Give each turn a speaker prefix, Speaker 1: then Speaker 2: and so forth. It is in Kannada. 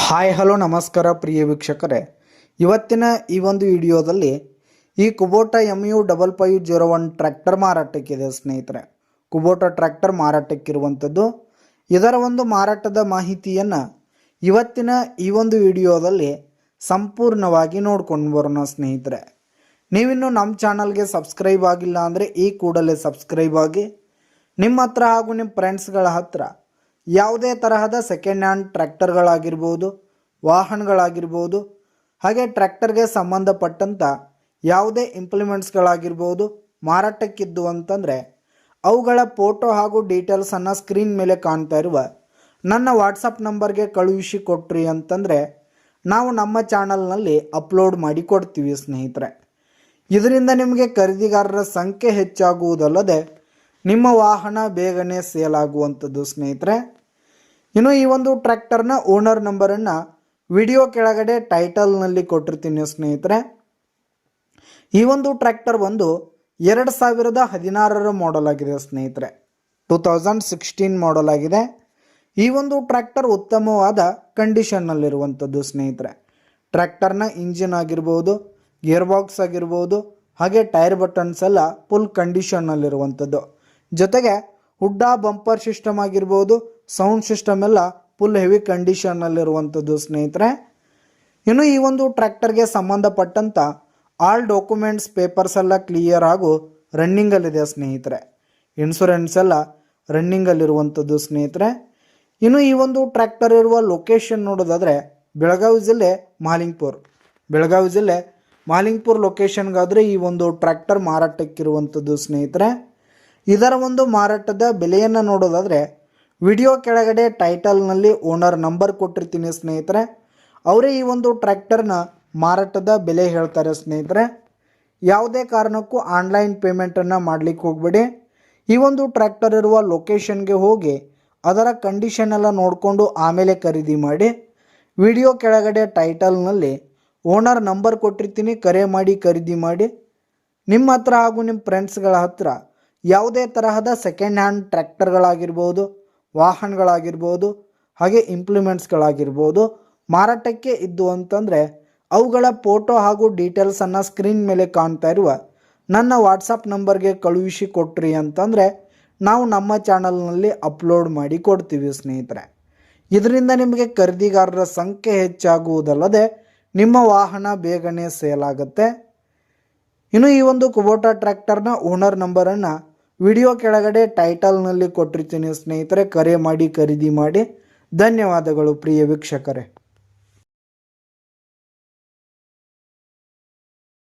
Speaker 1: ಹಾಯ್ ಹಲೋ ನಮಸ್ಕಾರ ಪ್ರಿಯ ವೀಕ್ಷಕರೇ, ಇವತ್ತಿನ ಈ ಒಂದು ವಿಡಿಯೋದಲ್ಲಿ ಈ ಕುಬೋಟಾ MU5501 ಟ್ರ್ಯಾಕ್ಟರ್ ಮಾರಾಟಕ್ಕಿದೆ ಸ್ನೇಹಿತರೆ. ಕುಬೋಟಾ ಟ್ರ್ಯಾಕ್ಟರ್ ಮಾರಾಟಕ್ಕಿರುವಂಥದ್ದು. ಇದರ ಒಂದು ಮಾರಾಟದ ಮಾಹಿತಿಯನ್ನು ಇವತ್ತಿನ ಈ ಒಂದು ವಿಡಿಯೋದಲ್ಲಿ ಸಂಪೂರ್ಣವಾಗಿ ನೋಡ್ಕೊಂಡು ಬರೋಣ ಸ್ನೇಹಿತರೆ. ನೀವಿನ್ನು ನಮ್ಮ ಚಾನಲ್ಗೆ ಸಬ್ಸ್ಕ್ರೈಬ್ ಆಗಿಲ್ಲ ಅಂದರೆ ಈ ಕೂಡಲೇ ಸಬ್ಸ್ಕ್ರೈಬ್ ಆಗಿ, ನಿಮ್ಮ ಹತ್ರ ಹಾಗೂ ನಿಮ್ಮ ಫ್ರೆಂಡ್ಸ್ಗಳ ಹತ್ರ ಯಾವುದೇ ತರಹದ ಸೆಕೆಂಡ್ ಹ್ಯಾಂಡ್ ಟ್ರ್ಯಾಕ್ಟರ್ಗಳಾಗಿರ್ಬೋದು, ವಾಹನಗಳಾಗಿರ್ಬೋದು, ಹಾಗೆ ಟ್ರ್ಯಾಕ್ಟರ್ಗೆ ಸಂಬಂಧಪಟ್ಟಂಥ ಯಾವುದೇ ಇಂಪ್ಲಿಮೆಂಟ್ಸ್ಗಳಾಗಿರ್ಬೋದು ಮಾರಾಟಕ್ಕಿದ್ದು ಅಂತಂದರೆ ಅವುಗಳ ಫೋಟೋ ಹಾಗೂ ಡೀಟೇಲ್ಸನ್ನು ಸ್ಕ್ರೀನ್ ಮೇಲೆ ಕಾಣ್ತಾ ಇರುವ ನನ್ನ ವಾಟ್ಸಪ್ ನಂಬರ್ಗೆ ಕಳುಹಿಸಿ ಕೊಟ್ರಿ ಅಂತಂದರೆ ನಾವು ನಮ್ಮ ಚಾನಲ್ನಲ್ಲಿ ಅಪ್ಲೋಡ್ ಮಾಡಿ ಕೊಡ್ತೀವಿ ಸ್ನೇಹಿತರೆ. ಇದರಿಂದ ನಿಮಗೆ ಖರೀದಿಗಾರರ ಸಂಖ್ಯೆ ಹೆಚ್ಚಾಗುವುದಲ್ಲದೆ ನಿಮ್ಮ ವಾಹನ ಬೇಗನೆ ಸೇಲ್ ಆಗುವಂಥದ್ದು ಸ್ನೇಹಿತರೆ. ಇನ್ನು ಈ ಒಂದು ಟ್ರ್ಯಾಕ್ಟರ್ನ ಓನರ್ ನಂಬರನ್ನು ವಿಡಿಯೋ ಕೆಳಗಡೆ ಟೈಟಲ್ನಲ್ಲಿ ಕೊಟ್ಟಿರ್ತೀನಿ ಸ್ನೇಹಿತರೆ. ಈ ಒಂದು ಟ್ರ್ಯಾಕ್ಟರ್ ಒಂದು 2016 ಮಾಡೆಲ್ ಆಗಿದೆ ಸ್ನೇಹಿತರೆ. 2016 ಮಾಡೆಲ್ ಆಗಿದೆ. ಈ ಒಂದು ಟ್ರ್ಯಾಕ್ಟರ್ ಉತ್ತಮವಾದ ಕಂಡೀಷನ್ನಲ್ಲಿರುವಂಥದ್ದು ಸ್ನೇಹಿತರೆ. ಟ್ರ್ಯಾಕ್ಟರ್ನ ಇಂಜಿನ್ ಆಗಿರ್ಬೋದು, ಗೇರ್ ಬಾಕ್ಸ್ ಆಗಿರ್ಬೋದು, ಹಾಗೆ ಟೈರ್ ಬಟನ್ಸ್ ಎಲ್ಲ ಫುಲ್ ಕಂಡೀಷನ್ನಲ್ಲಿರುವಂಥದ್ದು. ಜೊತೆಗೆ ಹುಡ್ಡ ಬಂಪರ್ ಸಿಸ್ಟಮ್ ಆಗಿರ್ಬೋದು, ಸೌಂಡ್ ಸಿಸ್ಟಮ್ ಎಲ್ಲ ಫುಲ್ ಹೆವಿ ಕಂಡೀಷನ್ನಲ್ಲಿರುವಂಥದ್ದು ಸ್ನೇಹಿತರೆ. ಇನ್ನು ಈ ಒಂದು ಟ್ರ್ಯಾಕ್ಟರ್ಗೆ ಸಂಬಂಧಪಟ್ಟಂಥ ಆಲ್ ಡಾಕ್ಯುಮೆಂಟ್ಸ್ ಪೇಪರ್ಸ್ ಎಲ್ಲ ಕ್ಲಿಯರ್ ಹಾಗೂ ರನ್ನಿಂಗಲ್ಲಿದೆ ಸ್ನೇಹಿತರೆ. ಇನ್ಶೂರೆನ್ಸ್ ಎಲ್ಲ ರನ್ನಿಂಗಲ್ಲಿರುವಂಥದ್ದು ಸ್ನೇಹಿತರೆ. ಇನ್ನು ಈ ಒಂದು ಟ್ರ್ಯಾಕ್ಟರ್ ಇರುವ ಲೊಕೇಶನ್ ನೋಡೋದಾದರೆ ಬೆಳಗಾವಿ ಜಿಲ್ಲೆ ಮಾಲಿಂಗ್ಪುರ್ ಲೊಕೇಶನ್ಗಾದರೆ ಈ ಒಂದು ಟ್ರ್ಯಾಕ್ಟರ್ ಮಾರಾಟಕ್ಕಿರುವಂಥದ್ದು ಸ್ನೇಹಿತರೆ. ಇದರ ಒಂದು ಮಾರಾಟದ ಬೆಲೆಯನ್ನು ನೋಡೋದಾದರೆ ವಿಡಿಯೋ ಕೆಳಗಡೆ ಟೈಟಲ್ನಲ್ಲಿ ಓನರ್ ನಂಬರ್ ಕೊಟ್ಟಿರ್ತೀನಿ ಸ್ನೇಹಿತರೆ. ಅವರೇ ಈ ಒಂದು ಟ್ರ್ಯಾಕ್ಟರ್ನ ಮಾರಾಟದ ಬೆಲೆ ಹೇಳ್ತಾರೆ ಸ್ನೇಹಿತರೆ. ಯಾವುದೇ ಕಾರಣಕ್ಕೂ ಆನ್ಲೈನ್ ಪೇಮೆಂಟನ್ನು ಮಾಡಲಿಕ್ಕೆ ಹೋಗಬೇಡಿ. ಈ ಒಂದು ಟ್ರ್ಯಾಕ್ಟರ್ ಇರುವ ಲೊಕೇಶನ್ಗೆ ಹೋಗಿ ಅದರ ಕಂಡೀಷನ್ ಎಲ್ಲ ನೋಡಿಕೊಂಡು ಆಮೇಲೆ ಖರೀದಿ ಮಾಡಿ. ವಿಡಿಯೋ ಕೆಳಗಡೆ ಟೈಟಲ್ನಲ್ಲಿ ಓನರ್ ನಂಬರ್ ಕೊಟ್ಟಿರ್ತೀನಿ, ಕರೆ ಮಾಡಿ ಖರೀದಿ ಮಾಡಿ. ನಿಮ್ಮ ಹತ್ರ ಹಾಗೂ ನಿಮ್ಮ ಫ್ರೆಂಡ್ಸ್ಗಳ ಹತ್ರ ಯಾವುದೇ ತರಹದ ಸೆಕೆಂಡ್ ಹ್ಯಾಂಡ್ ಟ್ರ್ಯಾಕ್ಟರ್ಗಳಾಗಿರ್ಬೋದು, ವಾಹನಗಳಾಗಿರ್ಬೋದು, ಹಾಗೆ ಇಂಪ್ಲಿಮೆಂಟ್ಸ್ಗಳಾಗಿರ್ಬೋದು ಮಾರಾಟಕ್ಕೆ ಇದ್ದು ಅಂತಂದರೆ ಅವುಗಳ ಫೋಟೋ ಹಾಗೂ ಡೀಟೇಲ್ಸನ್ನು ಸ್ಕ್ರೀನ್ ಮೇಲೆ ಕಾಣ್ತಾ ಇರುವ ನನ್ನ ವಾಟ್ಸಪ್ ನಂಬರ್ಗೆ ಕಳುಹಿಸಿ ಕೊಟ್ರಿ ಅಂತಂದರೆ ನಾವು ನಮ್ಮ ಚಾನಲ್ನಲ್ಲಿ ಅಪ್ಲೋಡ್ ಮಾಡಿ ಕೊಡ್ತೀವಿ ಸ್ನೇಹಿತರೆ. ಇದರಿಂದ ನಿಮಗೆ ಖರೀದಿಗಾರರ ಸಂಖ್ಯೆ ಹೆಚ್ಚಾಗುವುದಲ್ಲದೆ ನಿಮ್ಮ ವಾಹನ ಬೇಗನೆ ಸೇಲ್ ಆಗುತ್ತೆ. ಇನ್ನು ಈ ಒಂದು ಕುಬೋಟಾ ಟ್ರ್ಯಾಕ್ಟರ್ನ ಓನರ್ ನಂಬರನ್ನು ವಿಡಿಯೋ ಕೆಳಗಡೆ ಟೈಟಲ್ನಲ್ಲಿ ಕೊಟ್ಟಿರ್ತೀನಿ ಸ್ನೇಹಿತರೆ. ಕರೆ ಮಾಡಿ ಖರೀದಿ ಮಾಡಿ. ಧನ್ಯವಾದಗಳು ಪ್ರಿಯ ವೀಕ್ಷಕರೇ.